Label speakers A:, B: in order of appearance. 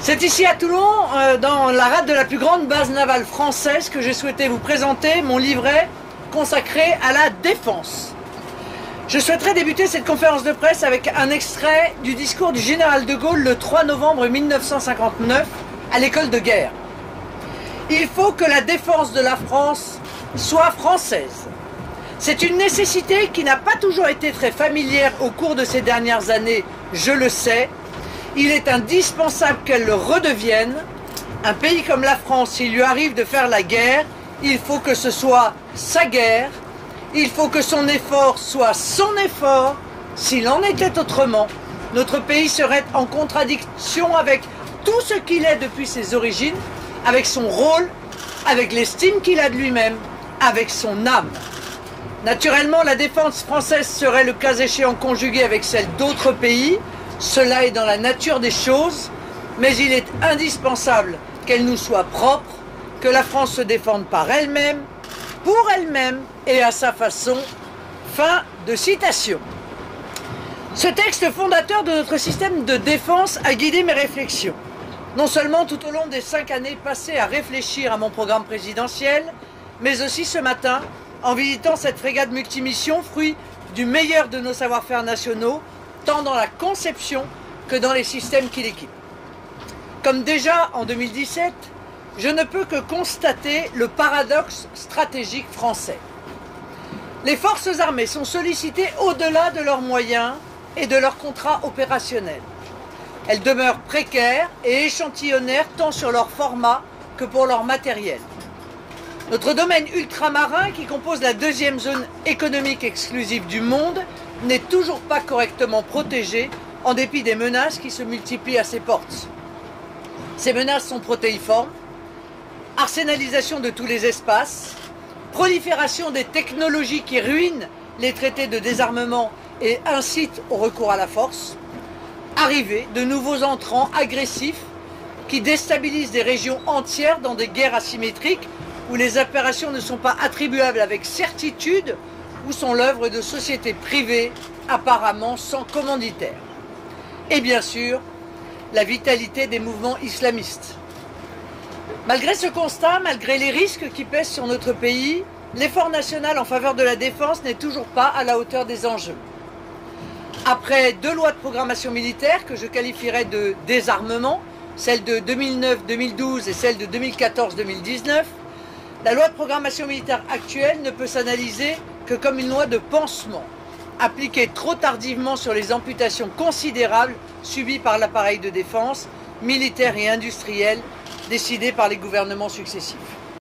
A: C'est ici à Toulon, dans la rade de la plus grande base navale française, que j'ai souhaité vous présenter mon livret consacré à la défense. Je souhaiterais débuter cette conférence de presse avec un extrait du discours du général de Gaulle le 3 novembre 1959 à l'école de guerre. Il faut que la défense de la France soit française. C'est une nécessité qui n'a pas toujours été très familière au cours de ces dernières années, je le sais. Il est indispensable qu'elle le redevienne. Un pays comme la France, s'il lui arrive de faire la guerre, il faut que ce soit sa guerre. Il faut que son effort soit son effort. S'il en était autrement, notre pays serait en contradiction avec tout ce qu'il est depuis ses origines, avec son rôle, avec l'estime qu'il a de lui-même, avec son âme. Naturellement, la défense française serait le cas échéant conjuguée avec celle d'autres pays. Cela est dans la nature des choses, mais il est indispensable qu'elle nous soit propre, que la France se défende par elle-même, pour elle-même et à sa façon. Fin de citation. Ce texte fondateur de notre système de défense a guidé mes réflexions. Non seulement tout au long des 5 années passées à réfléchir à mon programme présidentiel, mais aussi ce matin, en visitant cette frégate multimission, fruit du meilleur de nos savoir-faire nationaux, tant dans la conception que dans les systèmes qui l'équipent. Comme déjà en 2017, je ne peux que constater le paradoxe stratégique français. Les forces armées sont sollicitées au-delà de leurs moyens et de leurs contrats opérationnels. Elles demeurent précaires et échantillonnaires tant sur leur format que pour leur matériel. Notre domaine ultramarin, qui compose la deuxième zone économique exclusive du monde, n'est toujours pas correctement protégé en dépit des menaces qui se multiplient à ses portes. Ces menaces sont protéiformes, arsénalisation de tous les espaces, prolifération des technologies qui ruinent les traités de désarmement et incitent au recours à la force, arrivée de nouveaux entrants agressifs qui déstabilisent des régions entières dans des guerres asymétriques où les opérations ne sont pas attribuables avec certitude ou sont l'œuvre de sociétés privées apparemment sans commanditaire. Et bien sûr, la vitalité des mouvements islamistes. Malgré ce constat, malgré les risques qui pèsent sur notre pays, l'effort national en faveur de la défense n'est toujours pas à la hauteur des enjeux. Après 2 lois de programmation militaire que je qualifierais de désarmement, celle de 2009-2012 et celle de 2014-2019, la loi de programmation militaire actuelle ne peut s'analyser que comme une loi de pansement, appliquée trop tardivement sur les amputations considérables subies par l'appareil de défense, militaire et industriel, décidées par les gouvernements successifs.